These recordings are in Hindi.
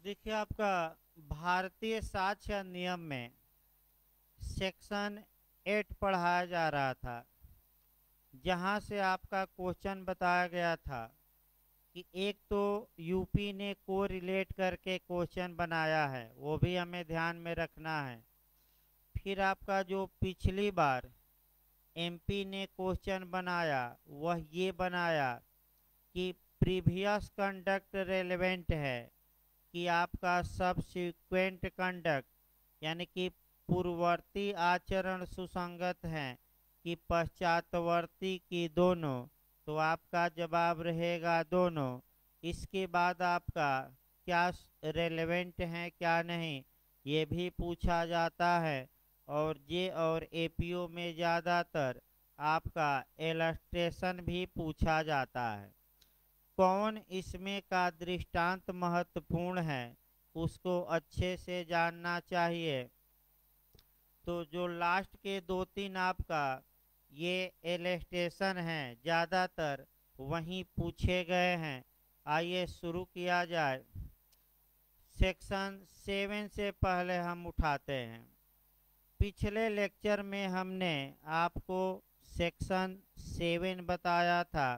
देखिए आपका भारतीय साक्ष्य अधिनियम में सेक्शन 8 पढ़ाया जा रहा था, जहां से आपका क्वेश्चन बताया गया था कि एक तो यूपी ने को रिलेट करके क्वेश्चन बनाया है, वो भी हमें ध्यान में रखना है। फिर आपका जो पिछली बार एमपी ने क्वेश्चन बनाया वह ये बनाया कि प्रीवियस कंडक्ट रेलेवेंट है कि आपका सबसिक्वेंट कंडक्ट यानी कि पूर्ववर्ती आचरण सुसंगत है कि पश्चातवर्ती की दोनों। तो आपका जवाब रहेगा दोनों। इसके बाद आपका क्या रेलेवेंट है क्या नहीं ये भी पूछा जाता है। और जे और एपीओ में ज़्यादातर आपका इलस्ट्रेशन भी पूछा जाता है। कौन इसमें का दृष्टांत महत्वपूर्ण है उसको अच्छे से जानना चाहिए। तो जो लास्ट के दो तीन आपका ये इलस्ट्रेशन हैं, ज़्यादातर वहीं पूछे गए हैं। आइए शुरू किया जाए। सेक्शन 7 से पहले हम उठाते हैं। पिछले लेक्चर में हमने आपको सेक्शन 7 बताया था,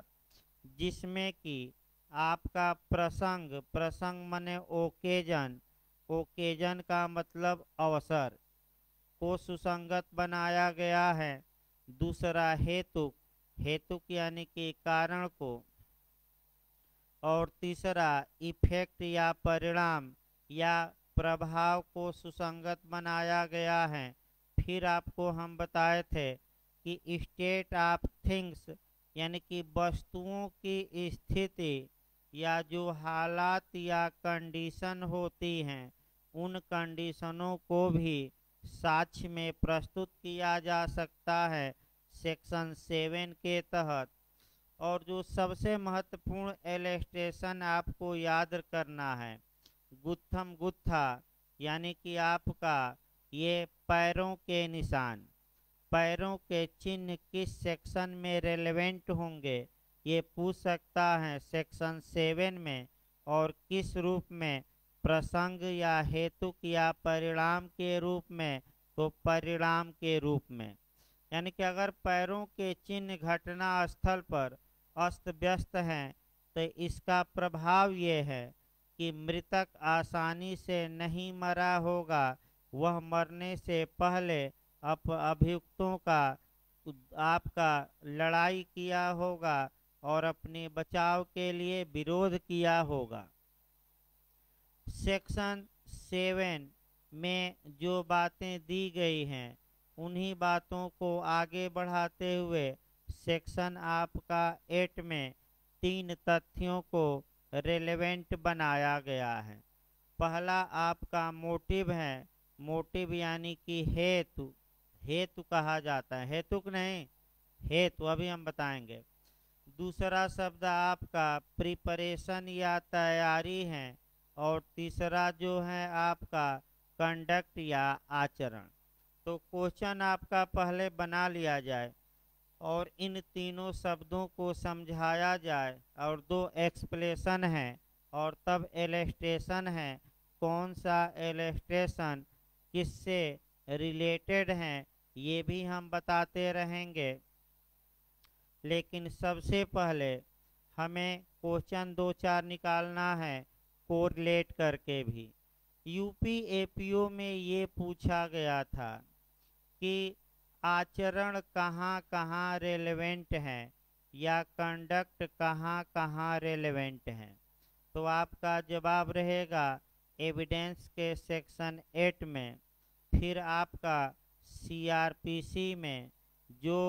जिसमें कि आपका प्रसंग प्रसंग माने ओकेजन, ओकेजन का मतलब अवसर को सुसंगत बनाया गया है। दूसरा हेतुक, हेतुक यानी कि कारण को। और तीसरा इफेक्ट या परिणाम या प्रभाव को सुसंगत बनाया गया है। फिर आपको हम बताए थे कि स्टेट ऑफ थिंग्स यानी कि वस्तुओं की स्थिति या जो हालात या कंडीशन होती हैं उन कंडीशनों को भी साक्ष्य में प्रस्तुत किया जा सकता है सेक्शन 7 के तहत। और जो सबसे महत्वपूर्ण इलस्ट्रेशन आपको याद करना है, गुत्थम गुत्था यानी कि आपका ये पैरों के निशान, पैरों के चिन्ह किस सेक्शन में रेलेवेंट होंगे ये पूछ सकता है सेक्शन 7 में। और किस रूप में, प्रसंग या हेतुक या परिणाम के रूप में, तो परिणाम के रूप में। यानी कि अगर पैरों के चिन्ह घटना स्थल पर अस्त व्यस्त हैं तो इसका प्रभाव ये है कि मृतक आसानी से नहीं मरा होगा, वह मरने से पहले अभियुक्तों का आपका लड़ाई किया होगा और अपने बचाव के लिए विरोध किया होगा। सेक्शन 7 में जो बातें दी गई हैं उन्हीं बातों को आगे बढ़ाते हुए सेक्शन आपका 8 में 3 तथ्यों को रेलेवेंट बनाया गया है। पहला आपका मोटिव है, मोटिव यानी कि हेतु, हेतु कहा जाता है, हेतुक नहीं हेतु, अभी हम बताएंगे। दूसरा शब्द आपका प्रिपरेशन या तैयारी है। और तीसरा जो है आपका कंडक्ट या आचरण। तो क्वेश्चन आपका पहले बना लिया जाए और इन तीनों शब्दों को समझाया जाए और दो एक्सप्लेशन है और तब इलस्ट्रेशन है। कौन सा इलस्ट्रेशन किससे रिलेटेड हैं ये भी हम बताते रहेंगे। लेकिन सबसे पहले हमें क्वेश्चन 2-4 निकालना है कोरिलेट करके भी। यूपी एपीओ में ये पूछा गया था कि आचरण कहाँ कहाँ रेलेवेंट है या कंडक्ट कहाँ कहाँ रेलेवेंट है। तो आपका जवाब रहेगा एविडेंस के सेक्शन 8 में। फिर आपका सीआरपीसी में जो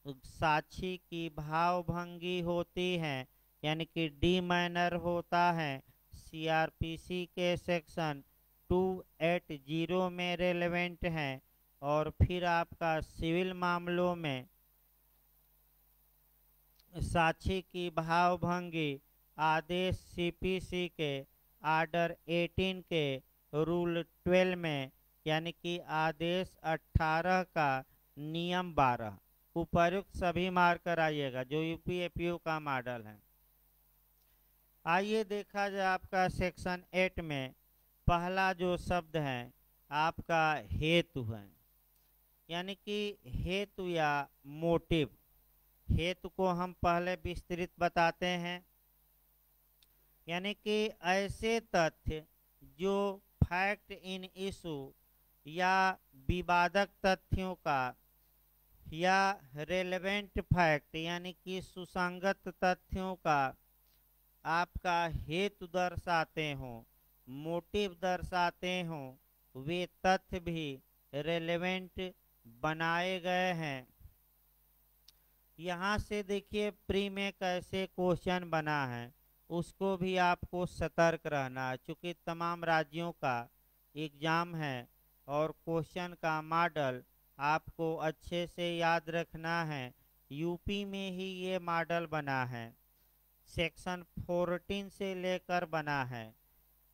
साक्षी की भावभंगी होती है यानी कि डी माइनर होता है, सीआरपीसी के सेक्शन 280 में रेलेवेंट है। और फिर आपका सिविल मामलों में साक्षी की भावभंगी आदेश सीपीसी के आर्डर 18 के रूल 12 में यानी कि आदेश 18 का नियम 12। उपर्युक्त सभी मार्कर आइएगा जो यूपीएपीओ का मॉडल है। आइए देखा जाए आपका सेक्शन 8 में पहला जो शब्द है आपका हेतु है, यानी कि हेतु या मोटिव। हेतु को हम पहले विस्तृत बताते हैं, यानी कि ऐसे तथ्य जो फैक्ट इन इशू या विवादक तथ्यों का या रेलेवेंट फैक्ट यानी कि सुसंगत तथ्यों का आपका हेतु दर्शाते हों, मोटिव दर्शाते हों, वे तथ्य भी रेलेवेंट बनाए गए हैं। यहाँ से देखिए प्री में कैसे क्वेश्चन बना है, उसको भी आपको सतर्क रहना है, चूँकि तमाम राज्यों का एग्ज़ाम है और क्वेश्चन का मॉडल आपको अच्छे से याद रखना है। यूपी में ही ये मॉडल बना है, सेक्शन 14 से लेकर बना है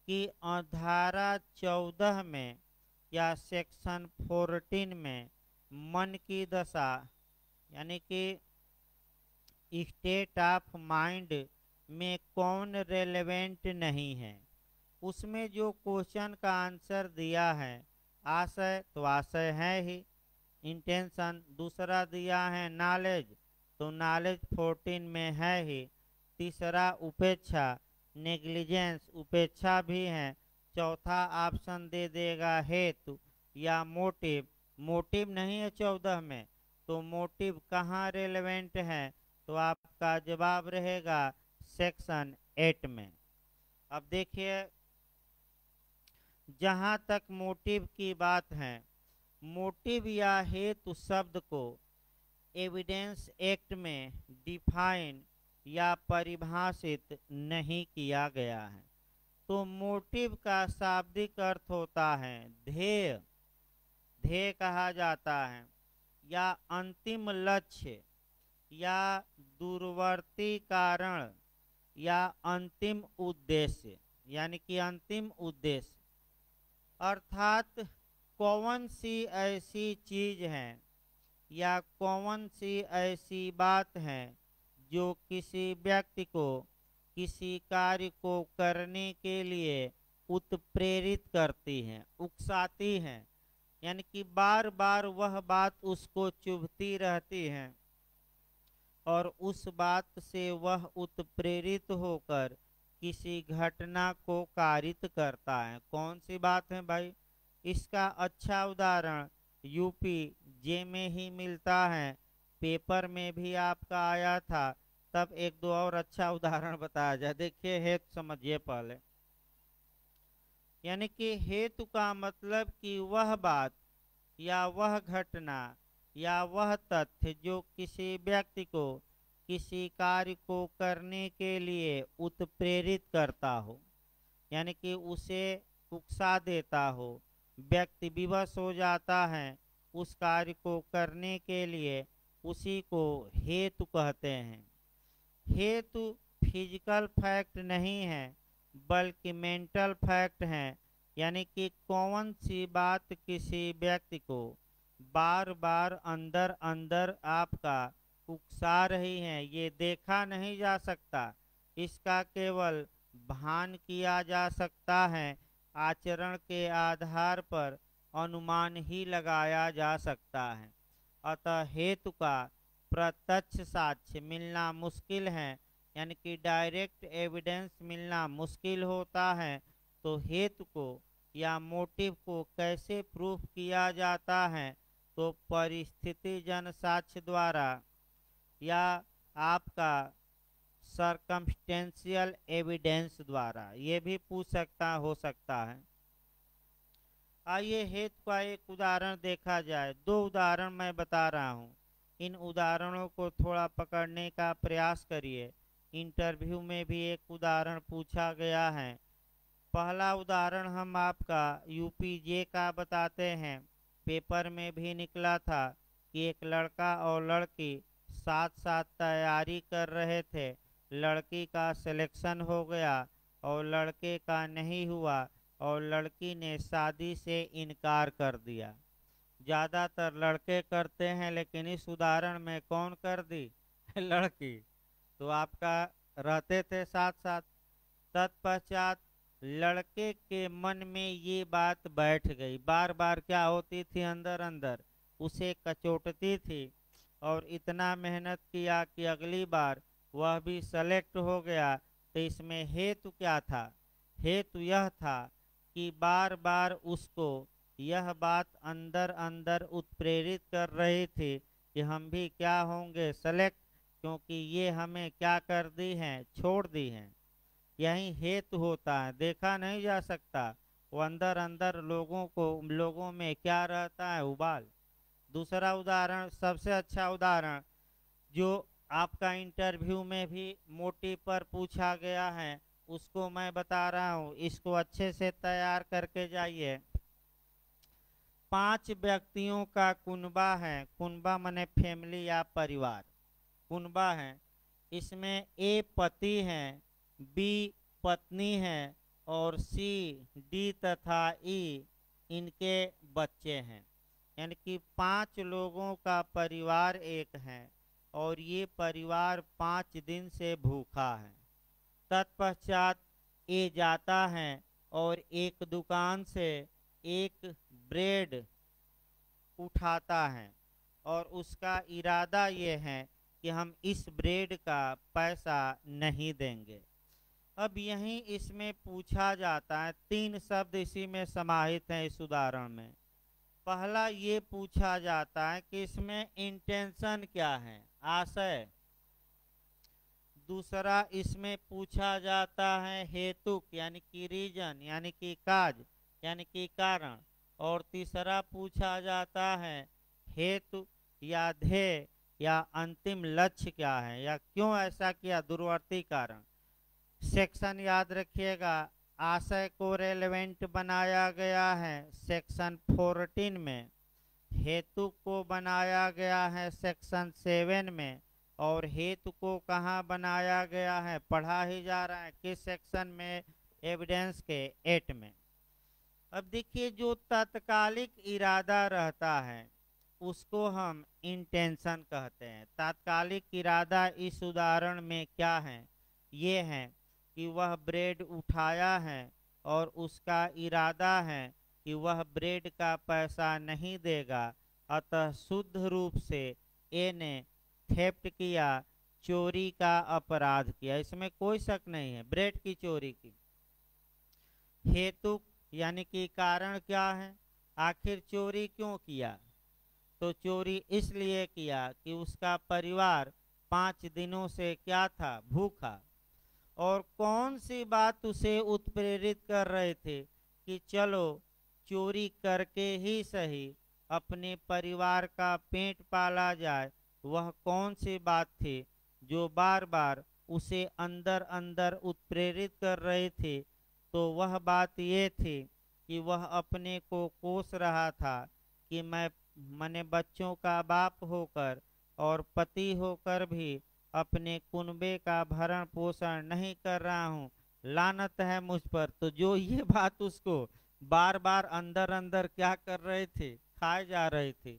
कि धारा 14 में या सेक्शन 14 में मन की दशा यानी कि स्टेट ऑफ माइंड में कौन रेलेवेंट नहीं है। उसमें जो क्वेश्चन का आंसर दिया है आशय, तो आशय है ही। इंटेंशन दूसरा दिया है नॉलेज, तो नॉलेज 14 में है ही। तीसरा उपेक्षा, नेग्लिजेंस उपेक्षा भी है। चौथा ऑप्शन दे देगा हेतु या मोटिव, मोटिव नहीं है 14 में, तो मोटिव कहाँ रेलेवेंट है, तो आपका जवाब रहेगा सेक्शन 8 में। अब देखिए जहाँ तक मोटिव की बात है, मोटिव या हेतु शब्द को एविडेंस एक्ट में डिफाइन या परिभाषित नहीं किया गया है। तो मोटिव का शाब्दिक अर्थ होता है ध्येय, ध्येय कहा जाता है, या अंतिम लक्ष्य या दूरवर्ती कारण या अंतिम उद्देश्य, यानी कि अंतिम उद्देश्य, अर्थात कौन सी ऐसी चीज है या कौन सी ऐसी बात है जो किसी व्यक्ति को किसी कार्य को करने के लिए उत्प्रेरित करती है, उकसाती है, यानी कि बार बार वह बात उसको चुभती रहती है और उस बात से वह उत्प्रेरित होकर किसी घटना को कारित करता है। कौन सी बात है भाई? इसका अच्छा उदाहरण यूपी जे में ही मिलता है, पेपर में भी आपका आया था। तब एक दो और अच्छा उदाहरण बताया जाए। देखिए हेतु समझिए पहले, यानी कि हेतु का मतलब कि वह बात या वह घटना या वह तथ्य जो किसी व्यक्ति को किसी कार्य को करने के लिए उत्प्रेरित करता हो, यानी कि उसे उकसा देता हो, व्यक्ति विवश हो जाता है उस कार्य को करने के लिए, उसी को हेतु कहते हैं। हेतु फिजिकल फैक्ट नहीं है बल्कि मेंटल फैक्ट है, यानी कि कौन सी बात किसी व्यक्ति को बार बार अंदर अंदर आपका उकसा रही है, ये देखा नहीं जा सकता, इसका केवल भान किया जा सकता है, आचरण के आधार पर अनुमान ही लगाया जा सकता है। अतः हेतु का प्रत्यक्ष साक्ष्य मिलना मुश्किल है, यानी कि डायरेक्ट एविडेंस मिलना मुश्किल होता है। तो हेतु को या मोटिव को कैसे प्रूफ किया जाता है, तो परिस्थिति जन साक्ष्य द्वारा या आपका सरकमस्टेंशियल एविडेंस द्वारा, ये भी पूछ सकता हो सकता है। आइए हेतु का एक उदाहरण देखा जाए। दो उदाहरण मैं बता रहा हूँ, इन उदाहरणों को थोड़ा पकड़ने का प्रयास करिए। इंटरव्यू में भी एक उदाहरण पूछा गया है। पहला उदाहरण हम आपका यूपी जे का बताते हैं, पेपर में भी निकला था कि एक लड़का और लड़की साथ साथ तैयारी कर रहे थे। लड़की का सिलेक्शन हो गया और लड़के का नहीं हुआ और लड़की ने शादी से इनकार कर दिया। ज़्यादातर लड़के करते हैं, लेकिन इस उदाहरण में कौन कर दी? लड़की। तो आपका रहते थे साथ साथ। तत्पश्चात लड़के के मन में ये बात बैठ गई, बार बार क्या होती थी, अंदर अंदर उसे कचोटती थी, और इतना मेहनत किया कि अगली बार वह भी सेलेक्ट हो गया। तो इसमें हेतु क्या था? हेतु यह था कि बार बार उसको यह बात अंदर अंदर उत्प्रेरित कर रही थी कि हम भी क्या होंगे, सेलेक्ट, क्योंकि ये हमें क्या कर दी हैं, छोड़ दी हैं। यही हेतु होता है, देखा नहीं जा सकता। वो अंदर अंदर लोगों में क्या रहता है, उबाल। दूसरा उदाहरण, सबसे अच्छा उदाहरण जो आपका इंटरव्यू में भी मोटिव पर पूछा गया है, उसको मैं बता रहा हूँ, इसको अच्छे से तैयार करके जाइए। 5 व्यक्तियों का कुनबा है, कुनबा माने फैमिली या परिवार, कुनबा है। इसमें ए पति हैं, बी पत्नी है, और सी, डी तथा ई इनके बच्चे हैं। यानी कि 5 लोगों का परिवार एक है, और ये परिवार 5 दिन से भूखा है। तत्पश्चात ए जाता है और एक दुकान से एक ब्रेड उठाता है, और उसका इरादा ये है कि हम इस ब्रेड का पैसा नहीं देंगे। अब यहीं इसमें पूछा जाता है, 3 शब्द इसी में समाहित हैं इस उदाहरण में। पहला ये पूछा जाता है कि इसमें इंटेंशन क्या है, आशय। दूसरा इसमें पूछा जाता है हेतु यानी कि रीजन, यानी कि काज, यानी कि कारण। और तीसरा पूछा जाता है हेतु या ध्येय या अंतिम लक्ष्य क्या है, या क्यों ऐसा किया, दूरवर्ती कारण। सेक्शन याद रखिएगा, आशय को रेलेवेंट बनाया गया है सेक्शन 14 में, हेतु को बनाया गया है सेक्शन 7 में, और हेतु को कहाँ बनाया गया है, पढ़ा ही जा रहा है, किस सेक्शन में, एविडेंस के 8 में। अब देखिए, जो तात्कालिक इरादा रहता है उसको हम इंटेंशन कहते हैं। तात्कालिक इरादा इस उदाहरण में क्या है, ये है कि वह ब्रेड उठाया है और उसका इरादा है कि वह ब्रेड का पैसा नहीं देगा, अतः शुद्ध रूप से ए ने थेफ्ट किया, चोरी का अपराध किया, इसमें कोई शक नहीं है, ब्रेड की चोरी की। हेतु यानी कि कारण क्या है, आखिर चोरी क्यों किया, तो चोरी इसलिए किया कि उसका परिवार 5 दिनों से क्या था, भूखा। और कौन सी बात उसे उत्प्रेरित कर रहे थे कि चलो चोरी करके ही सही अपने परिवार का पेट पाला जाए, वह कौन सी बात थी जो बार बार उसे अंदर अंदर उत्प्रेरित कर रही थी? तो वह बात ये थी कि वह अपने को कोस रहा था कि मैंने बच्चों का बाप होकर और पति होकर भी अपने कुनबे का भरण पोषण नहीं कर रहा हूँ, लानत है मुझ पर। तो जो ये बात उसको बार बार अंदर अंदर क्या कर रहे थे, खाए जा रहे थे,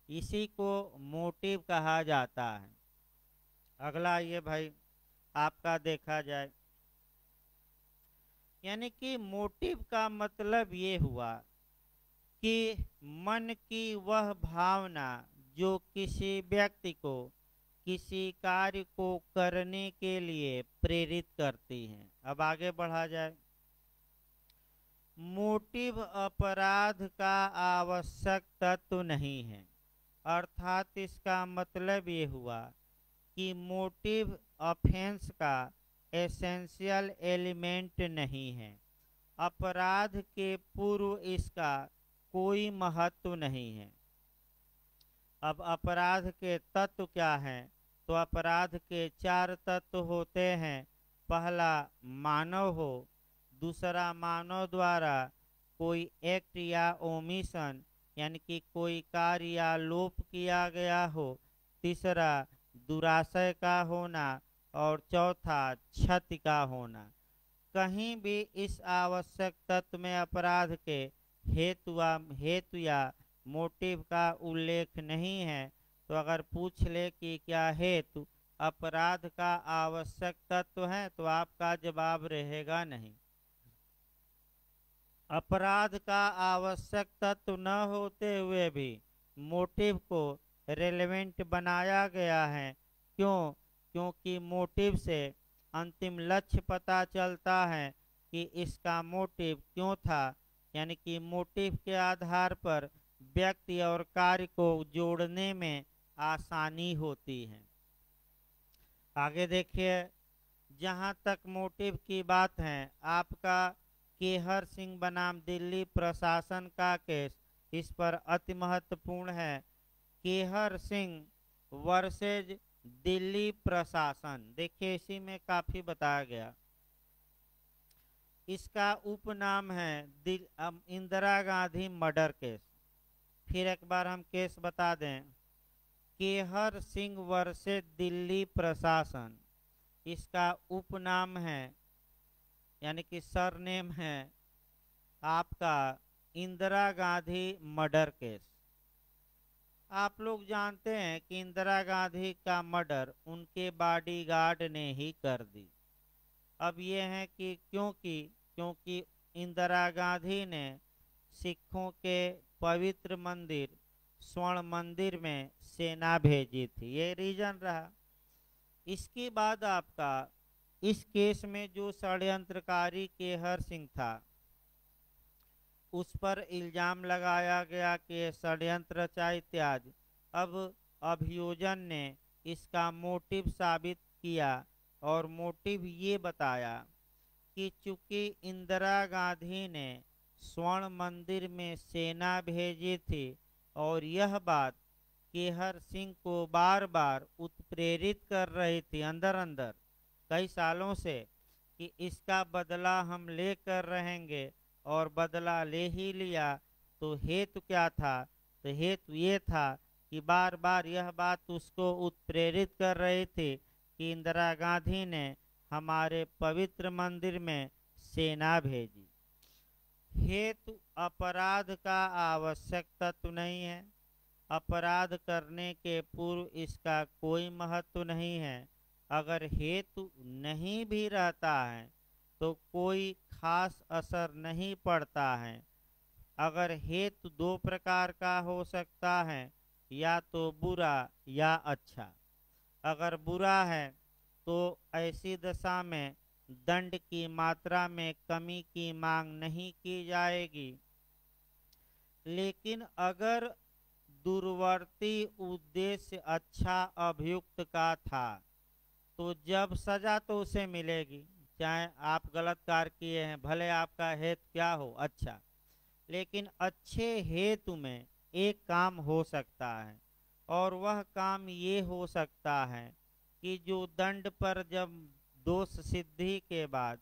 इसी को मोटिव कहा जाता है। अगला ये भाई आपका देखा जाए, यानी कि मोटिव का मतलब ये हुआ कि मन की वह भावना जो किसी व्यक्ति को किसी कार्य को करने के लिए प्रेरित करती है। अब आगे बढ़ा जाए। मोटिव अपराध का आवश्यक तत्व नहीं है, अर्थात इसका मतलब ये हुआ कि मोटिव ऑफेंस का एसेंशियल एलिमेंट नहीं है। अपराध के पूर्व इसका कोई महत्व नहीं है। अब अपराध के तत्व क्या हैं? तो अपराध के 4 तत्व होते हैं। पहला मानव हो, दूसरा मानव द्वारा कोई एक्ट या ओमिशन यानी कि कोई कार्य या लोप किया गया हो, तीसरा दुराशय का होना, और चौथा क्षति का होना। कहीं भी इस आवश्यक तत्व में अपराध के हेतु या मोटिव का उल्लेख नहीं है। तो अगर पूछ ले कि क्या हेतु अपराध का आवश्यक तत्व है, तो आपका जवाब रहेगा नहीं। अपराध का आवश्यक तत्व न होते हुए भी मोटिव को रेलेवेंट बनाया गया है। क्यों? क्योंकि मोटिव से अंतिम लक्ष्य पता चलता है कि इसका मोटिव क्यों था, यानी कि मोटिव के आधार पर व्यक्ति और कार्य को जोड़ने में आसानी होती है। आगे देखिए, जहां तक मोटिव की बात है, आपका केहर सिंह बनाम दिल्ली प्रशासन का केस इस पर अति महत्वपूर्ण है। केहर सिंह वर्सेज दिल्ली प्रशासन, देखिए इसी में काफी बताया गया। इसका उपनाम है इंदिरा गांधी मर्डर केस। फिर एक बार हम केस बता दें, केहर सिंह वर्सेज दिल्ली प्रशासन, इसका उपनाम है यानी कि सरनेम है आपका इंदिरा गांधी मर्डर केस। आप लोग जानते हैं कि इंदिरा गांधी का मर्डर उनके बॉडीगार्ड ने ही कर दी। अब ये है कि क्योंकि इंदिरा गांधी ने सिखों के पवित्र मंदिर स्वर्ण मंदिर में सेना भेजी थी, ये रीजन रहा। इसके बाद आपका इस केस में जो षड्यंत्रकारी केहर सिंह था, उस पर इल्जाम लगाया गया कि षड्यंत्र रचा इत्यादि। अब अभियोजन ने इसका मोटिव साबित किया और मोटिव ये बताया कि चूंकि इंदिरा गांधी ने स्वर्ण मंदिर में सेना भेजी थी और यह बात केहर सिंह को बार बार उत्प्रेरित कर रही थी अंदर अंदर कई सालों से कि इसका बदला हम लेकर रहेंगे, और बदला ले ही लिया। तो हेतु क्या था? तो हेतु ये था कि बार बार यह बात उसको उत्प्रेरित कर रही थी कि इंदिरा गांधी ने हमारे पवित्र मंदिर में सेना भेजी। हेतु अपराध का आवश्यक तत्व नहीं है। अपराध करने के पूर्व इसका कोई महत्व नहीं है। अगर हेतु नहीं भी रहता है तो कोई खास असर नहीं पड़ता है। अगर हेतु दो प्रकार का हो सकता है, या तो बुरा या अच्छा। अगर बुरा है तो ऐसी दशा में दंड की मात्रा में कमी की मांग नहीं की जाएगी। लेकिन अगर दूरवर्ती उद्देश्य अच्छा अभियुक्त का था तो जब सजा तो उसे मिलेगी, चाहे आप गलत कार्य किए हैं, भले आपका हेतु क्या हो अच्छा। लेकिन अच्छे हेतु में एक काम हो सकता है, और वह काम ये हो सकता है कि जो दंड पर जब दोष सिद्धि के बाद,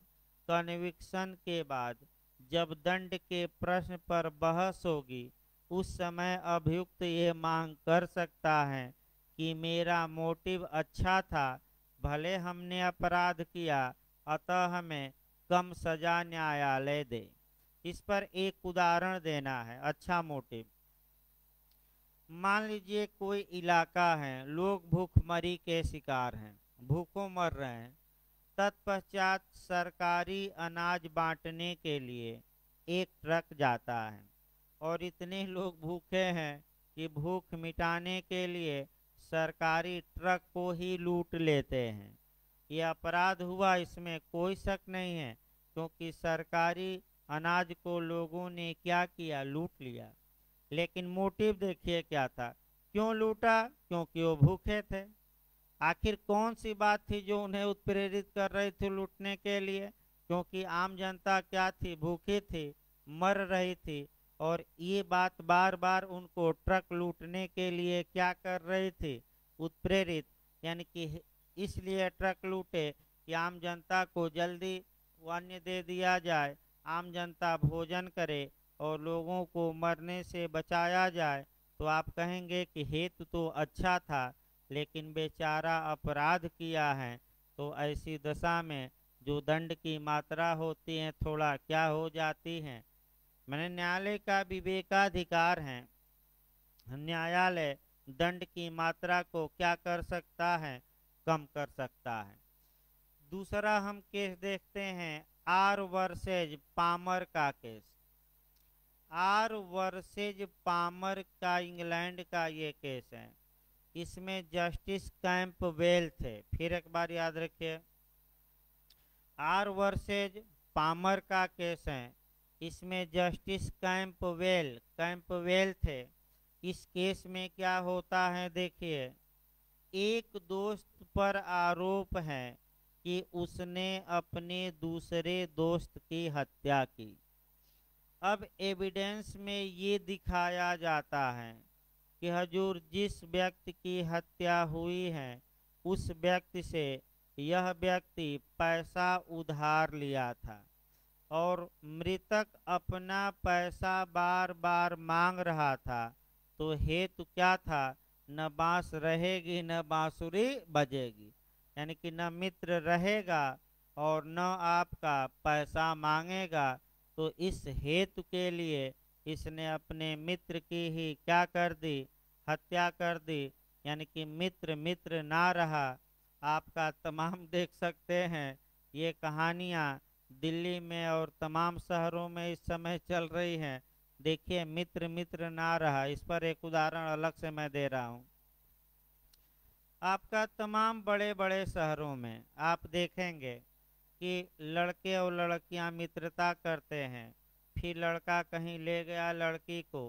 कन्विक्शन के बाद जब दंड के प्रश्न पर बहस होगी, उस समय अभियुक्त ये मांग कर सकता है कि मेरा मोटिव अच्छा था, भले हमने अपराध किया, अतः हमें कम सजा न्यायालय दे। इस पर एक उदाहरण देना है। अच्छा मोटिव, मान लीजिए कोई इलाका है, लोग भूखमरी के शिकार हैं, भूखों मर रहे हैं। तत्पश्चात सरकारी अनाज बांटने के लिए एक ट्रक जाता है, और इतने लोग भूखे हैं कि भूख मिटाने के लिए सरकारी ट्रक को ही लूट लेते हैं। ये अपराध हुआ, इसमें कोई शक नहीं है, क्योंकि सरकारी अनाज को लोगों ने क्या किया? लूट लिया। लेकिन मोटिव देखिए क्या था? क्यों लूटा? क्योंकि वो भूखे थे। आखिर कौन सी बात थी जो उन्हें उत्प्रेरित कर रही थी लूटने के लिए? क्योंकि आम जनता क्या थी? भूखी थी, मर रही थी, और ये बात बार बार उनको ट्रक लूटने के लिए क्या कर रही थी? उत्प्रेरित। यानी कि इसलिए ट्रक लूटे कि आम जनता को जल्दी अन्न दे दिया जाए, आम जनता भोजन करे और लोगों को मरने से बचाया जाए। तो आप कहेंगे कि हेतु तो अच्छा था, लेकिन बेचारा अपराध किया है। तो ऐसी दशा में जो दंड की मात्रा होती है थोड़ा क्या हो जाती है। मैंने न्यायालय का विवेकाधिकार है, न्यायालय दंड की मात्रा को क्या कर सकता है? कम कर सकता है। दूसरा हम केस देखते हैं, आर वर्सेज पामर का केस। आर वर्सेज पामर का इंग्लैंड का ये केस है। इसमें जस्टिस कैंपबेल थे। फिर एक बार याद रखिए, आर वर्सेज पामर का केस है। इसमें जस्टिस कैंपबेल थे। इस केस में क्या होता है, देखिए, एक दोस्त पर आरोप है कि उसने अपने दूसरे दोस्त की हत्या की। अब एविडेंस में ये दिखाया जाता है कि हजूर जिस व्यक्ति की हत्या हुई है उस व्यक्ति से यह व्यक्ति पैसा उधार लिया था और मृतक अपना पैसा बार बार मांग रहा था। तो हेतु क्या था, न बांस रहेगी न बांसुरी बजेगी, यानी कि न मित्र रहेगा और न आपका पैसा मांगेगा। तो इस हेतु के लिए इसने अपने मित्र की ही क्या कर दी, हत्या कर दी, यानी कि मित्र मित्र ना रहा। आपका तमाम देख सकते हैं ये कहानियाँ दिल्ली में और तमाम शहरों में इस समय चल रही हैं। देखिए, मित्र मित्र ना रहा, इस पर एक उदाहरण अलग से मैं दे रहा हूँ। आपका तमाम बड़े बड़े शहरों में आप देखेंगे कि लड़के और लड़कियां मित्रता करते हैं। फिर लड़का कहीं ले गया लड़की को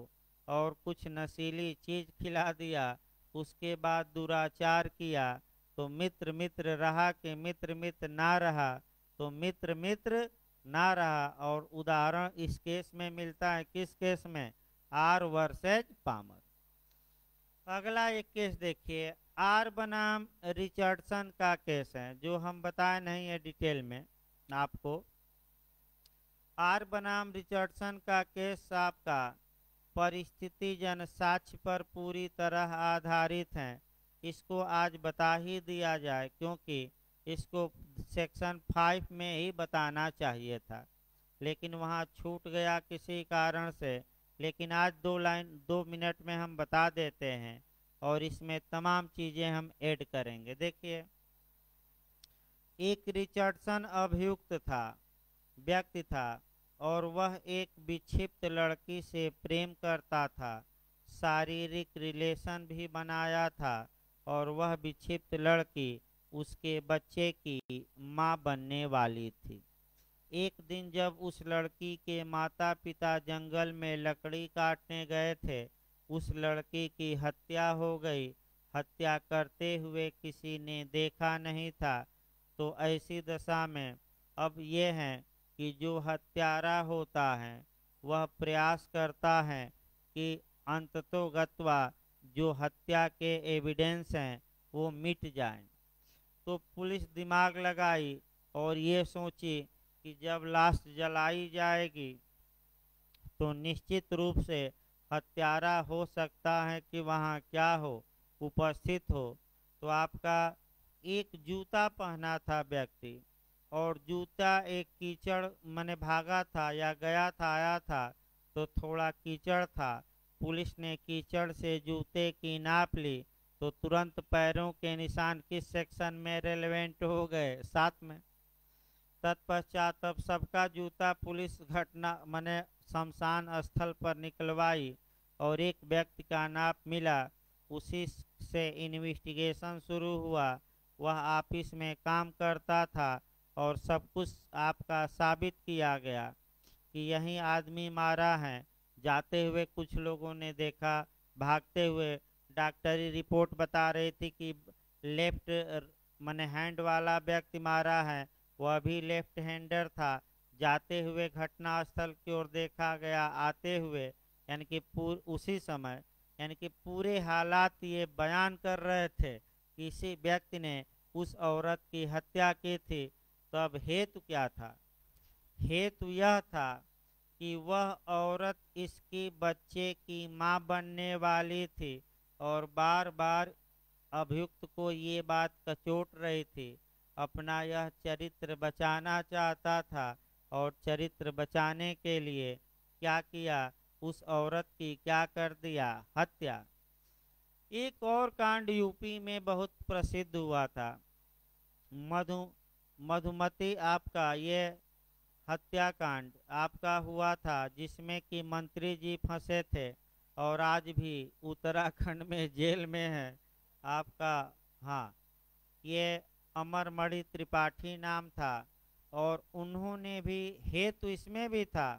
और कुछ नशीली चीज खिला दिया, उसके बाद दुराचार किया। तो मित्र मित्र रहा कि मित्र मित्र ना रहा, तो मित्र मित्र ना रहा। और उदाहरण इस केस में मिलता है, किस केस में, आर वर्सेज पामर। अगला एक केस देखिए, आर बनाम रिचर्डसन का केस है, जो हम बताए नहीं है डिटेल में आपको। आर बनाम रिचर्डसन का केस आपका परिस्थिति जन साक्ष्य पर पूरी तरह आधारित है। इसको आज बता ही दिया जाए, क्योंकि इसको सेक्शन 5 में ही बताना चाहिए था, लेकिन वहाँ छूट गया किसी कारण से। लेकिन आज 2 मिनट में हम बता देते हैं और इसमें तमाम चीज़ें हम ऐड करेंगे। देखिए, एक रिचर्डसन अभियुक्त था, व्यक्ति था, और वह एक विक्षिप्त लड़की से प्रेम करता था, शारीरिक रिलेशन भी बनाया था, और वह विक्षिप्त लड़की उसके बच्चे की मां बनने वाली थी। एक दिन जब उस लड़की के माता पिता जंगल में लकड़ी काटने गए थे, उस लड़की की हत्या हो गई। हत्या करते हुए किसी ने देखा नहीं था। तो ऐसी दशा में अब ये है कि जो हत्यारा होता है वह प्रयास करता है कि अंततोगत्वा जो हत्या के एविडेंस हैं वो मिट जाएं। तो पुलिस दिमाग लगाई और ये सोची कि जब लाश जलाई जाएगी तो निश्चित रूप से हत्यारा हो सकता है कि वहाँ क्या हो, उपस्थित हो। तो आपका एक जूता पहना था व्यक्ति, और जूता एक कीचड़ मने भागा था या गया था आया था, तो थोड़ा कीचड़ था। पुलिस ने कीचड़ से जूते की नाप ली, तो तुरंत पैरों के निशान किस सेक्शन में रेलेवेंट हो गए, 7 में। तत्पश्चात अब सबका जूता पुलिस घटना मने शमशान स्थल पर निकलवाई और एक व्यक्ति का नाप मिला। उसी से इन्वेस्टिगेशन शुरू हुआ। वह ऑफिस में काम करता था और सब कुछ आपका साबित किया गया कि यही आदमी मारा है। जाते हुए कुछ लोगों ने देखा, भागते हुए डॉक्टरी रिपोर्ट बता रही थी कि लेफ्ट मने हैंड वाला व्यक्ति मारा है, वह भी लेफ्ट हैंडर था। जाते हुए घटना स्थल की ओर देखा गया, आते हुए यानी कि उसी समय, यानी कि पूरे हालात ये बयान कर रहे थे कि इसी व्यक्ति ने उस औरत की हत्या की थी। तो अब हेतु क्या था, हेतु यह था कि वह औरत इसकी बच्चे की मां बनने वाली थी और बार बार अभियुक्त को ये बात कचोट रही थी। अपना यह चरित्र बचाना चाहता था और चरित्र बचाने के लिए क्या किया, उस औरत की क्या कर दिया, हत्या। एक और कांड यूपी में बहुत प्रसिद्ध हुआ था। मधु मधुमती आपका ये हत्याकांड आपका हुआ था, जिसमें कि मंत्री जी फंसे थे और आज भी उत्तराखंड में जेल में है आपका। हाँ, ये अमरमणि त्रिपाठी नाम था। और उन्होंने भी हेतु इसमें भी था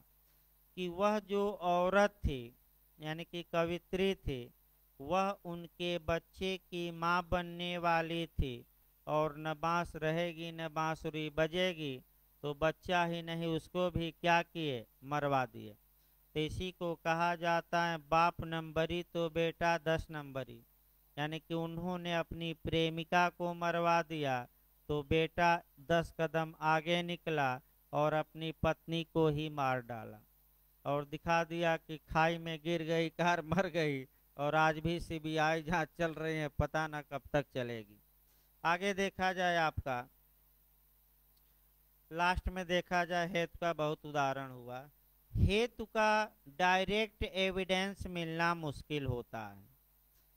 कि वह जो औरत थी, यानी कि कवित्री थी, वह उनके बच्चे की माँ बनने वाली थी। और न बांस रहेगी न बांसुरी बजेगी, तो बच्चा ही नहीं उसको भी क्या किए, मरवा दिए। तो इसी को कहा जाता है बाप नंबरी तो बेटा 10 नंबरी। यानी कि उन्होंने अपनी प्रेमिका को मरवा दिया तो बेटा 10 कदम आगे निकला और अपनी पत्नी को ही मार डाला और दिखा दिया कि खाई में गिर गई कार, मर गई। और आज भी सीबीआई जांच चल रही है, पता ना कब तक चलेगी। आगे देखा जाए आपका, लास्ट में देखा जाए हेतु का बहुत उदाहरण हुआ। हेतु का डायरेक्ट एविडेंस मिलना मुश्किल होता है,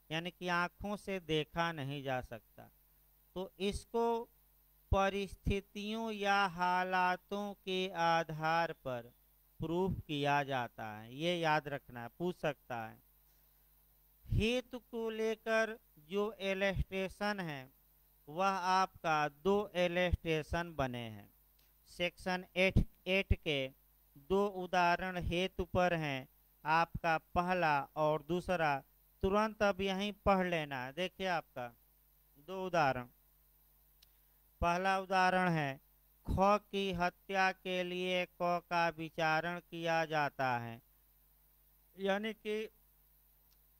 यानी कि आंखों से देखा नहीं जा सकता, तो इसको परिस्थितियों या हालातों के आधार पर प्रूफ किया जाता है। ये याद रखना है, पूछ सकता है। हेतु को लेकर जो इलस्ट्रेशन है वह आपका 2 इलस्ट्रेशन बने हैं। सेक्शन 8 के 2 उदाहरण हेतु पर हैं, आपका पहला और दूसरा। तुरंत अब यहीं पढ़ लेना है। देखिए आपका 2 उदाहरण। पहला उदाहरण है, ख की हत्या के लिए क का विचारण किया जाता है। यानी कि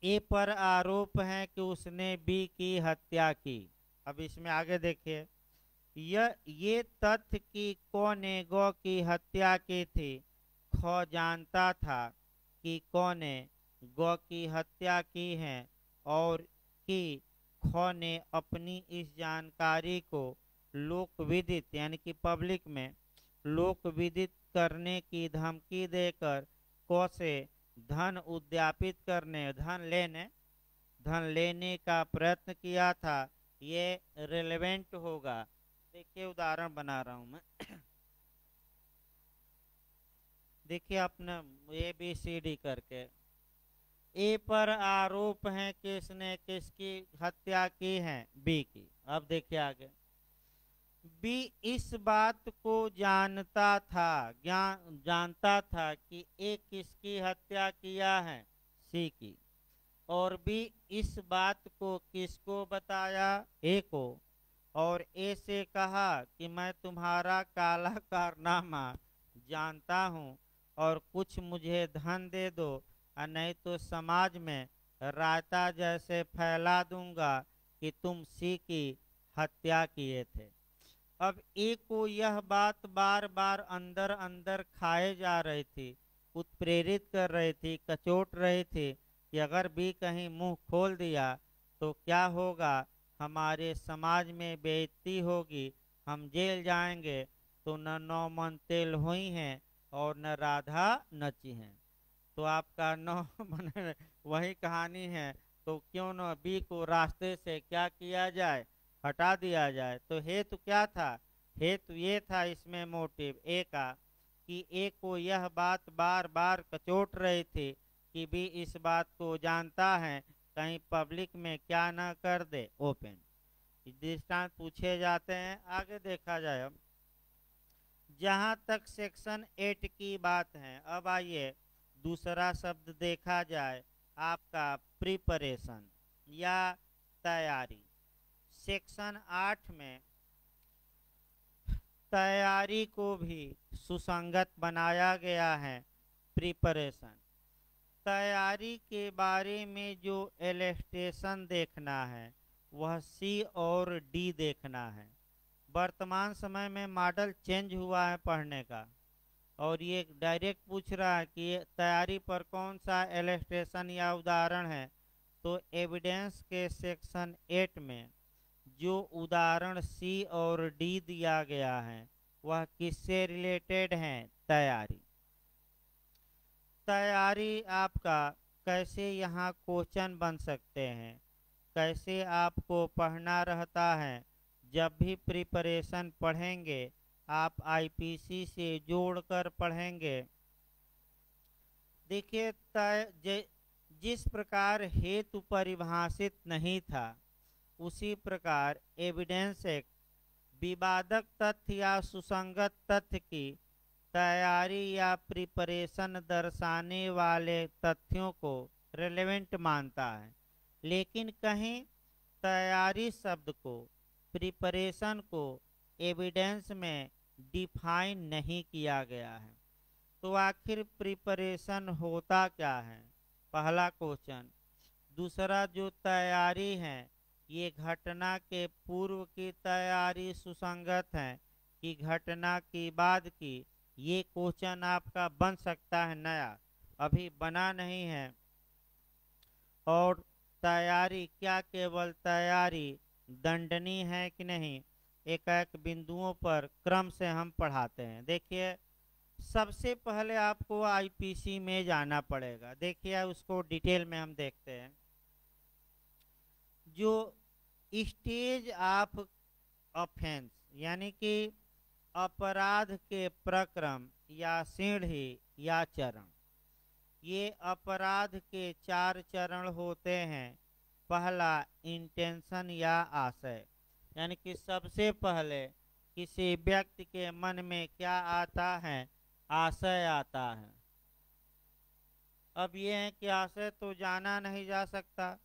ए पर आरोप है कि उसने बी की हत्या की। अब इसमें आगे देखिए, ये तथ्य कि क ने ग की हत्या की थी, ख जानता था कि क ने ग की हत्या की है और कि ख ने अपनी इस जानकारी को लोक विदित यानी कि पब्लिक में लोक विदित करने की धमकी देकर क से धन उद्यापित करने धन लेने का प्रयत्न किया था। ये रिलेवेंट होगा। देखिए उदाहरण बना रहा हूं मैं। देखिए अपने ABCD करके। ए पर आरोप है कि इसने किसकी हत्या की है, बी की। अब देखिए आगे, बी इस बात को जानता था कि ए किसकी हत्या किया है, सी की। और बी इस बात को किसको बताया, ए को। और ए से कहा कि मैं तुम्हारा काला कारनामा जानता हूँ और कुछ मुझे धन दे दो, और नहीं तो समाज में रायता जैसे फैला दूंगा कि तुम सी की हत्या किए थे। अब ए को यह बात बार बार अंदर अंदर खाए जा रही थी, उत्प्रेरित कर रही थी, कचोट रही थी कि अगर बी कहीं मुंह खोल दिया तो क्या होगा, हमारे समाज में बेइज्जती होगी, हम जेल जाएंगे, तो न नौ मन तेल हुई हैं और न राधा नची हैं। तो आपका नौ मन वही कहानी है। तो क्यों न बी को रास्ते से क्या किया जाए, हटा दिया जाए। तो हेतु क्या था, हेतु ये था इसमें मोटिव ए का कि ए को यह बात बार बार कचोट रही थी कि बी इस बात को जानता है, कहीं पब्लिक में क्या न कर दे, ओपन। दृष्टांत पूछे जाते हैं। आगे देखा जाए, अब जहां तक सेक्शन 8 की बात है, अब आइए दूसरा शब्द देखा जाए, आपका प्रिपरेशन या तैयारी। सेक्शन 8 में तैयारी को भी सुसंगत बनाया गया है। प्रिपरेशन, तैयारी के बारे में जो इलस्ट्रेशन देखना है वह सी और डी देखना है। वर्तमान समय में मॉडल चेंज हुआ है पढ़ने का, और ये डायरेक्ट पूछ रहा है कि तैयारी पर कौन सा इलस्ट्रेशन या उदाहरण है। तो एविडेंस के सेक्शन 8 में जो उदाहरण सी और डी दिया गया है वह किससे रिलेटेड है, तैयारी। तैयारी आपका कैसे यहाँ क्वेश्चन बन सकते हैं, कैसे आपको पढ़ना रहता है। जब भी प्रिपरेशन पढ़ेंगे आप आईपीसी से जोड़कर पढ़ेंगे। देखिए, जिस प्रकार हेतु परिभाषित नहीं था, उसी प्रकार एविडेंस एक्ट विवादक तथ्य या सुसंगत तथ्य की तैयारी या प्रिपरेशन दर्शाने वाले तथ्यों को रेलेवेंट मानता है, लेकिन कहीं तैयारी शब्द को, प्रिपरेशन को एविडेंस में डिफाइन नहीं किया गया है। तो आखिर प्रिपरेशन होता क्या है? पहला क्वेश्चन। दूसरा, जो तैयारी है, ये घटना के पूर्व की तैयारी सुसंगत है कि घटना की बाद की? ये क्वेश्चन आपका बन सकता है नया, अभी बना नहीं है। और तैयारी क्या केवल तैयारी दंडनीय है कि नहीं, एक एक बिंदुओं पर क्रम से हम पढ़ाते हैं। देखिए, सबसे पहले आपको आईपीसी में जाना पड़ेगा। देखिए, उसको डिटेल में हम देखते हैं। जो स्टेज ऑफ ऑफेंस यानी कि अपराध के प्रक्रम या सीढ़ी या चरण, ये अपराध के 4 चरण होते हैं। पहला, इंटेंशन या आशय, यानी कि सबसे पहले किसी व्यक्ति के मन में क्या आता है? आशय आता है। अब ये है कि आशय तो जाना नहीं जा सकता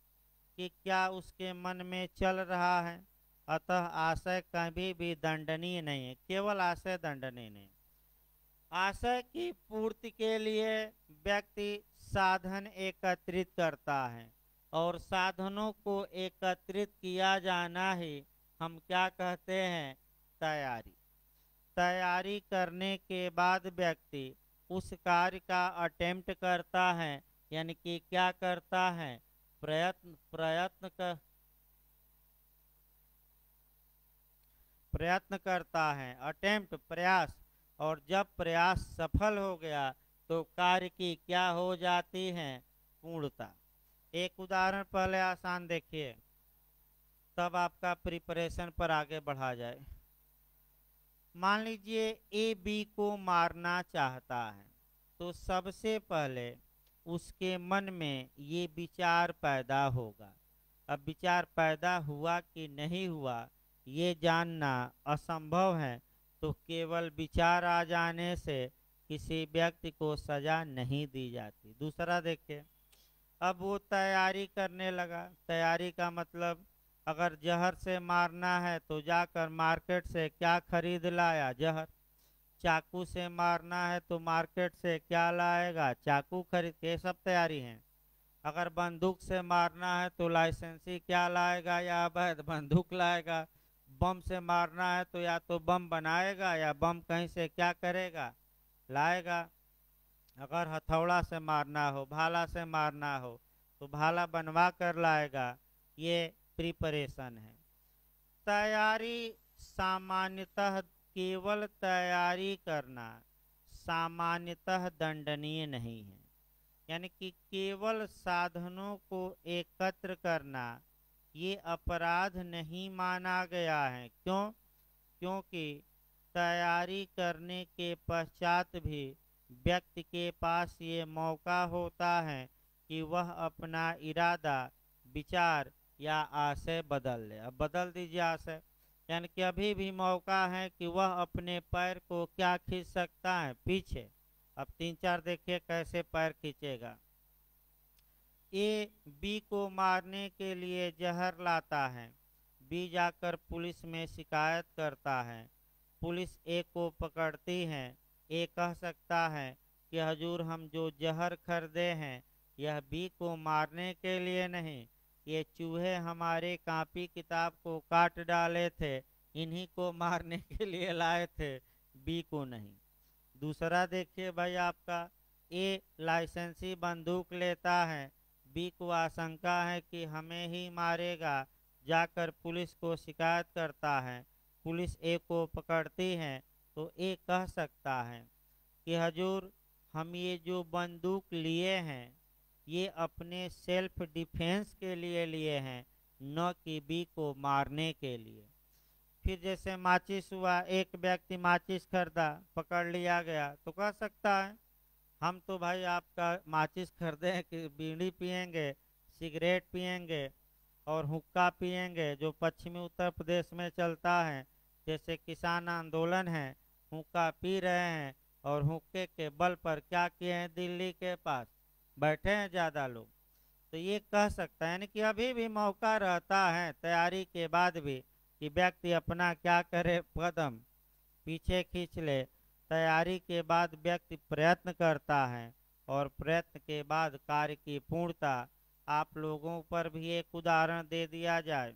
कि क्या उसके मन में चल रहा है, अतः आशय कभी भी दंडनीय नहीं है, केवल आशय दंडनीय नहीं। आशय की पूर्ति के लिए व्यक्ति साधन एकत्रित करता है, और साधनों को एकत्रित किया जाना ही हम क्या कहते हैं? तैयारी। तैयारी करने के बाद व्यक्ति उस कार्य का अटेम्प्ट करता है, यानी कि क्या करता है? प्रयत्न करता है, अटेम्प्ट प्रयास। और जब प्रयास सफल हो गया तो कार्य की क्या हो जाती है? पूर्णता। एक उदाहरण पहले आसान देखिए, तब आपका प्रिपरेशन पर आगे बढ़ा जाए। मान लीजिए ए बी को मारना चाहता है, तो सबसे पहले उसके मन में ये विचार पैदा होगा। अब विचार पैदा हुआ कि नहीं हुआ, ये जानना असंभव है, तो केवल विचार आ जाने से किसी व्यक्ति को सजा नहीं दी जाती। दूसरा देखिए, अब वो तैयारी करने लगा। तैयारी का मतलब, अगर जहर से मारना है तो जाकर मार्केट से क्या खरीद लाया? जहर। चाकू से मारना है तो मार्केट से क्या लाएगा? चाकू खरीद के। सब तैयारी है। अगर बंदूक से मारना है तो लाइसेंसी क्या लाएगा? या अवैध बंदूक लाएगा। बम से मारना है तो या तो बम बनाएगा या बम कहीं से क्या करेगा? लाएगा। अगर हथौड़ा से मारना हो, भाला से मारना हो, तो भाला बनवा कर लाएगा। ये प्रिपरेशन है। तैयारी सामान्यतः, केवल तैयारी करना सामान्यतः दंडनीय नहीं है, यानी कि केवल साधनों को एकत्र करना ये अपराध नहीं माना गया है। क्यों? क्योंकि तैयारी करने के पश्चात भी व्यक्ति के पास ये मौका होता है कि वह अपना इरादा, विचार या आशय बदल ले। अब बदल दीजिए आशय, यानी कि अभी भी मौका है कि वह अपने पैर को क्या खींच सकता है? पीछे। अब 3-4 देखिए कैसे पैर खींचेगा। ए बी को मारने के लिए जहर लाता है। बी जाकर पुलिस में शिकायत करता है। पुलिस ए को पकड़ती है। ए कह सकता है कि हजूर, हम जो जहर खरीदे हैं यह बी को मारने के लिए नहीं, ये चूहे हमारे कॉपी किताब को काट डाले थे, इन्हीं को मारने के लिए लाए थे, बी को नहीं। दूसरा देखिए भाई, आपका ए लाइसेंसी बंदूक लेता है। बी को आशंका है कि हमें ही मारेगा, जाकर पुलिस को शिकायत करता है। पुलिस ए को पकड़ती है तो ए कह सकता है कि हजूर, हम ये जो बंदूक लिए हैं ये अपने सेल्फ डिफेंस के लिए लिए हैं, न कि बी को मारने के लिए। फिर जैसे माचिस हुआ, एक व्यक्ति माचिस खरीदा, पकड़ लिया गया, तो कह सकता है हम तो भाई आपका माचिस खरीदे हैं कि बीड़ी पियेंगे, सिगरेट पियेंगे और हुक्का पियेंगे, जो पश्चिमी उत्तर प्रदेश में चलता है। जैसे किसान आंदोलन है, हुक्का पी रहे हैं और हुक्के के बल पर क्या किए हैं, दिल्ली के पास बैठे हैं ज़्यादा लोग। तो ये कह सकता है यानी कि अभी भी मौका रहता है तैयारी के बाद भी कि व्यक्ति अपना क्या करे, कदम पीछे खींच ले। तैयारी के बाद व्यक्ति प्रयत्न करता है और प्रयत्न के बाद कार्य की पूर्णता। आप लोगों पर भी एक उदाहरण दे दिया जाए।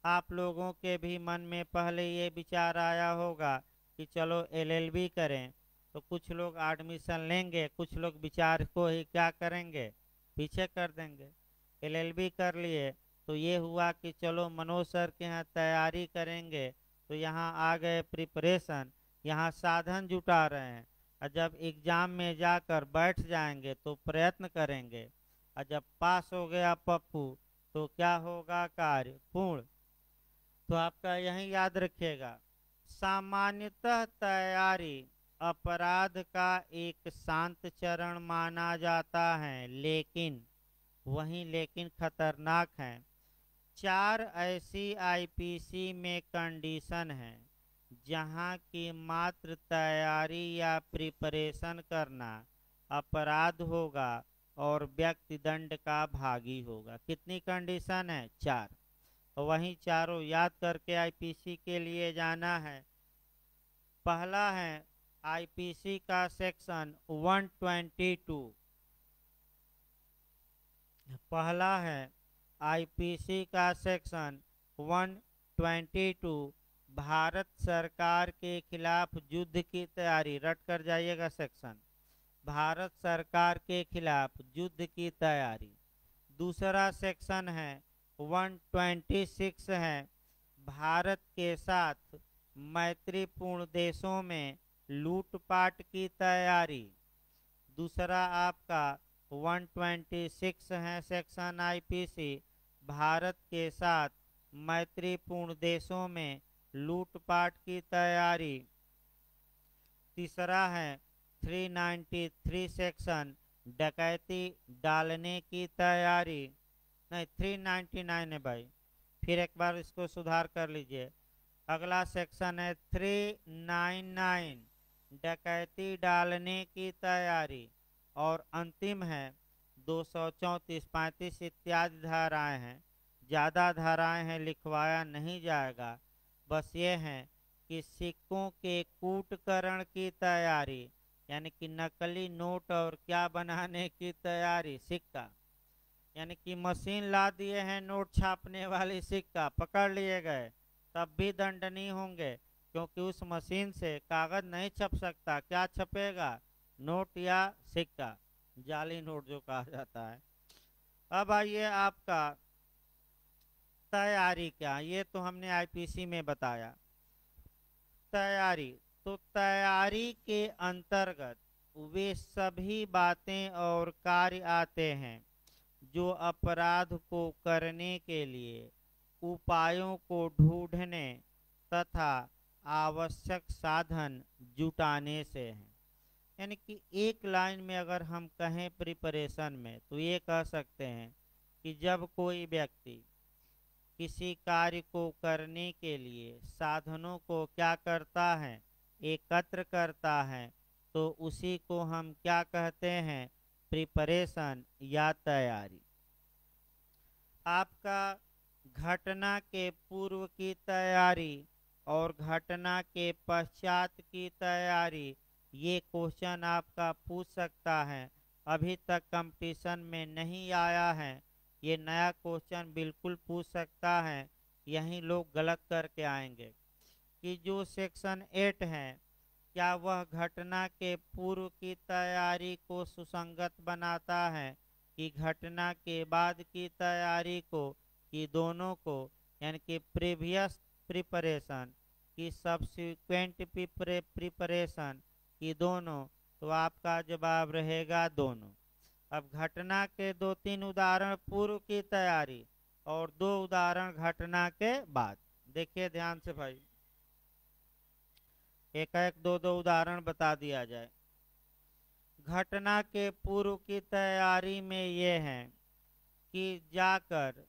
आप लोगों के भी मन में पहले ये विचार आया होगा कि चलो एलएलबी करें, तो कुछ लोग एडमिशन लेंगे, कुछ लोग विचार को ही क्या करेंगे, पीछे कर देंगे। एलएलबी कर लिए तो ये हुआ कि चलो मनोज सर के यहाँ तैयारी करेंगे, तो यहाँ आ गए प्रिपरेशन, यहाँ साधन जुटा रहे हैं। और जब एग्जाम में जाकर बैठ जाएंगे तो प्रयत्न करेंगे, और जब पास हो गया पप्पू तो क्या होगा, कार्य पूर्ण। तो आपका यही याद रखिएगा, सामान्यतः तैयारी अपराध का एक शांत चरण माना जाता है, लेकिन खतरनाक है। 4 ऐसी आईपीसी में कंडीशन है जहां की मात्र तैयारी या प्रिपरेशन करना अपराध होगा और व्यक्ति दंड का भागी होगा। कितनी कंडीशन है, 4। वहीं चारों याद करके आईपीसी के लिए जाना है। पहला है आईपीसी का सेक्शन 122। पहला है आईपीसी का सेक्शन 122, भारत सरकार के खिलाफ युद्ध की तैयारी। रट कर जाइएगा सेक्शन, भारत सरकार के खिलाफ युद्ध की तैयारी। दूसरा सेक्शन है 126 है, भारत के साथ मैत्रीपूर्ण देशों में लूटपाट की तैयारी। दूसरा आपका 126 है सेक्शन आईपीसी, भारत के साथ मैत्रीपूर्ण देशों में लूटपाट की तैयारी। तीसरा है 393 सेक्शन, डकैती डालने की तैयारी। नहीं, 399 है भाई, फिर एक बार इसको सुधार कर लीजिए। अगला सेक्शन है 399, डकैती डालने की तैयारी। और अंतिम है 234, 35 इत्यादि धाराएं हैं, ज़्यादा धाराएं हैं, लिखवाया नहीं जाएगा। बस ये है कि सिक्कों के कूटकरण की तैयारी, यानी कि नकली नोट और क्या बनाने की तैयारी, सिक्का, यानी कि मशीन ला दिए हैं नोट छापने वाली, सिक्का पकड़ लिए गए तब भी दंडनीय होंगे, क्योंकि उस मशीन से कागज नहीं छप सकता। क्या छपेगा, नोट या सिक्का, जाली नोट जो कहा जाता है। अब आइए आपका तैयारी क्या, ये तो हमने आईपीसी में बताया। तैयारी, तो तैयारी के अंतर्गत वे सभी बातें और कार्य आते हैं जो अपराध को करने के लिए उपायों को ढूंढने तथा आवश्यक साधन जुटाने से हैं। यानी कि एक लाइन में अगर हम कहें प्रिपरेशन में, तो ये कह सकते हैं कि जब कोई व्यक्ति किसी कार्य को करने के लिए साधनों को क्या करता है, एकत्र करता है, तो उसी को हम क्या कहते हैं, प्रिपरेशन या तैयारी। आपका घटना के पूर्व की तैयारी और घटना के पश्चात की तैयारी, ये क्वेश्चन आपका पूछ सकता है। अभी तक कंपटीशन में नहीं आया है, ये नया क्वेश्चन बिल्कुल पूछ सकता है। यही लोग गलत करके आएंगे कि जो सेक्शन 8 है, क्या वह घटना के पूर्व की तैयारी को सुसंगत बनाता है कि घटना के बाद की तैयारी को, कि दोनों को, यानी कि प्रीवियस प्रिपरेशन की सब्सिक्वेंट प्रिपरेशन की दोनों। तो आपका जवाब रहेगा दोनों। अब घटना के 2-3 उदाहरण पूर्व की तैयारी और 2 उदाहरण घटना के बाद। देखिए ध्यान से भाई, एक एक दो दो उदाहरण बता दिया जाए। घटना के पूर्व की तैयारी में ये है कि जाकर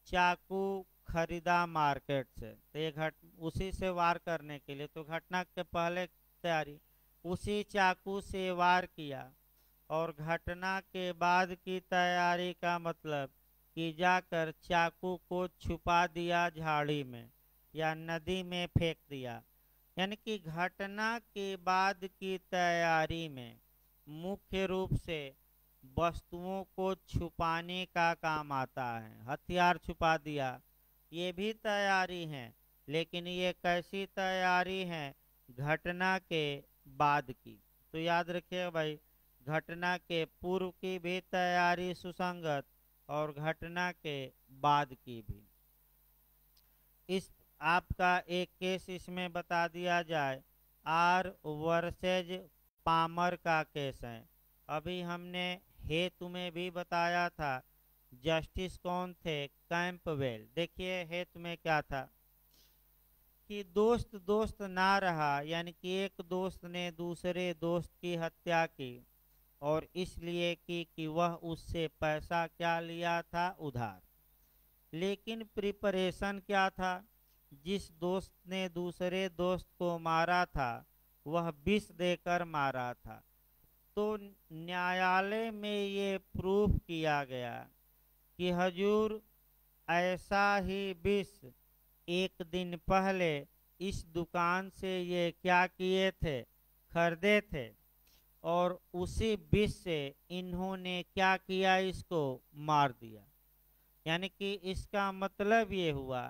चाकू खरीदा मार्केट से, तो ये उसी से वार करने के लिए, तो घटना के पहले तैयारी, उसी चाकू से वार किया। और घटना के बाद की तैयारी का मतलब कि जाकर चाकू को छुपा दिया झाड़ी में या नदी में फेंक दिया। यानी कि घटना के बाद की तैयारी में मुख्य रूप से वस्तुओं को छुपाने का काम आता है। हथियार छुपा दिया, ये भी तैयारी है, लेकिन ये कैसी तैयारी है? घटना के बाद की। तो याद रखिए भाई, घटना के पूर्व की भी तैयारी सुसंगत और घटना के बाद की भी। इस आपका एक केस इसमें बता दिया जाए, आर वर्सेज पामर का केस है। अभी हमने हेतु में भी बताया था, जस्टिस कौन थे? कैंपबेल। देखिए हेतु में क्या था कि दोस्त दोस्त ना रहा, यानी कि एक दोस्त ने दूसरे दोस्त की हत्या की, और इसलिए कि वह उससे पैसा क्या लिया था? उधार। लेकिन प्रिपरेशन क्या था? जिस दोस्त ने दूसरे दोस्त को मारा था वह विष देकर मारा था। तो न्यायालय में ये प्रूफ किया गया कि हजूर ऐसा ही विष एक दिन पहले इस दुकान से ये क्या किए थे? खरीदे थे, और उसी विष से इन्होंने क्या किया? इसको मार दिया। यानी कि इसका मतलब ये हुआ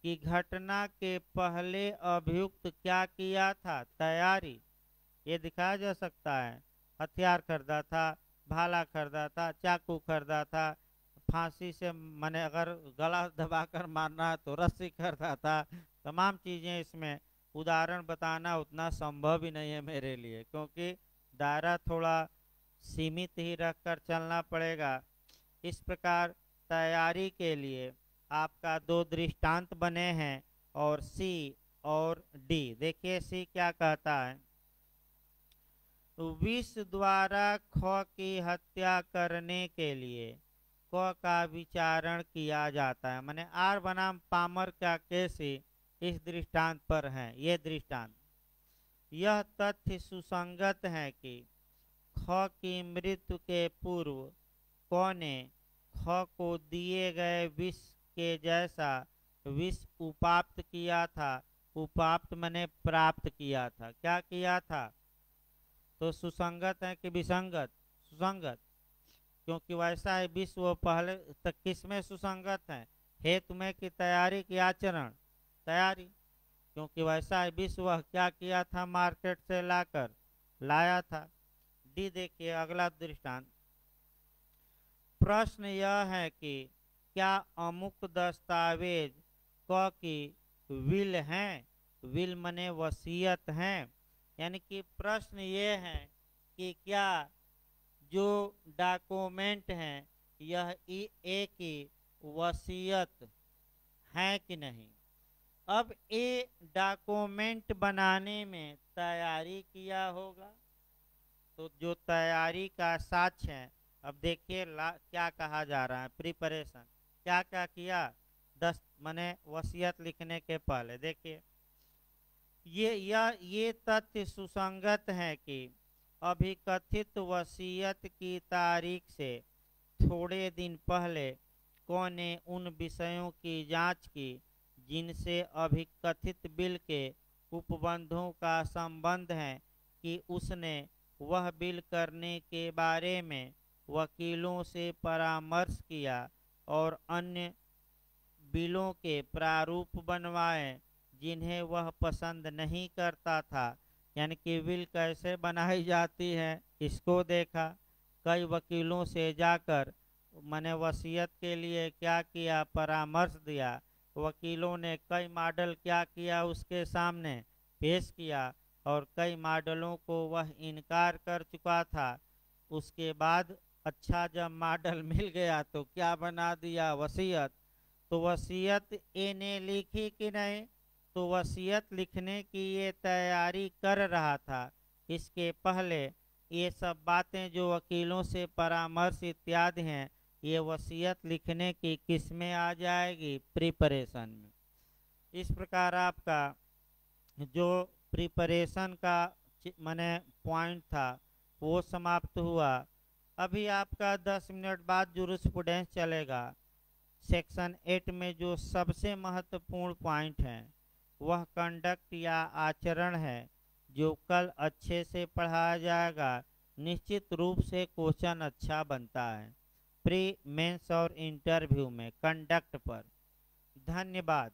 कि घटना के पहले अभियुक्त क्या किया था? तैयारी। ये दिखाया जा सकता है, हथियार खरीदा था, भाला खरीदा था, चाकू खरीदा था, फांसी से मैंने अगर गला दबाकर मारना है तो रस्सी खरीदा था। तमाम चीज़ें इसमें उदाहरण बताना उतना संभव ही नहीं है मेरे लिए, क्योंकि दायरा थोड़ा सीमित ही रखकर चलना पड़ेगा। इस प्रकार तैयारी के लिए आपका दो दृष्टांत बने हैं, और सी और डी। देखिए सी क्या कहता है, विष द्वारा ख की हत्या करने के लिए क का विचारण किया जाता है। माने आर बनाम पामर का केस ही इस दृष्टांत पर है। ये दृष्टांत, यह तथ्य सुसंगत है कि ख की मृत्यु के पूर्व क ने ख को दिए गए विष के जैसा विष उपाप्त किया था। उपाप्त माने प्राप्त किया था। क्या किया था? तो सुसंगत है कि विसंगत? सुसंगत, क्योंकि वैसा है विष वो पहले तक किस में सुसंगत है? हेतु में की तैयारी की आचरण? तैयारी, क्योंकि वैसा है विष वह क्या किया था? मार्केट से लाकर लाया था। डी देखिए अगला दृष्टांत, प्रश्न यह है कि क्या अमुक दस्तावेज क की विल हैं? विल मने वसीयत हैं। यानी कि प्रश्न ये है कि क्या जो डॉक्यूमेंट हैं यह ए की वसीयत है कि नहीं। अब ए डॉक्यूमेंट बनाने में तैयारी किया होगा, तो जो तैयारी का साक्ष्य है, अब देखिए क्या कहा जा रहा है, प्रिपरेशन। क्या क्या किया? 10 मने वसीयत लिखने के पहले। देखिए ये तथ्य सुसंगत है कि अभिकथित वसीयत की तारीख से थोड़े दिन पहले कौन ने उन विषयों की जांच की जिनसे अभिकथित बिल के उपबंधों का संबंध है, कि उसने वह बिल करने के बारे में वकीलों से परामर्श किया और अन्य बिलों के प्रारूप बनवाए जिन्हें वह पसंद नहीं करता था। यानी कि बिल कैसे बनाई जाती है इसको देखा। कई वकीलों से जाकर मैंने वसीयत के लिए क्या किया? परामर्श दिया। वकीलों ने कई मॉडल क्या किया? उसके सामने पेश किया, और कई मॉडलों को वह इनकार कर चुका था। उसके बाद अच्छा जब मॉडल मिल गया तो क्या बना दिया? वसीयत। तो वसीयत इन्हें लिखी कि नहीं? तो वसीयत लिखने की ये तैयारी कर रहा था। इसके पहले ये सब बातें जो वकीलों से परामर्श इत्यादि हैं, ये वसीयत लिखने की किस में आ जाएगी? प्रिपरेशन में। इस प्रकार आपका जो प्रिपरेशन का माने पॉइंट था वो समाप्त हुआ। अभी आपका 10 मिनट बाद जूरिस्प्रूडेंस चलेगा। सेक्शन 8 में जो सबसे महत्वपूर्ण पॉइंट है वह कंडक्ट या आचरण है, जो कल अच्छे से पढ़ाया जाएगा। निश्चित रूप से क्वेश्चन अच्छा बनता है प्री मेंस और इंटरव्यू में कंडक्ट पर। धन्यवाद।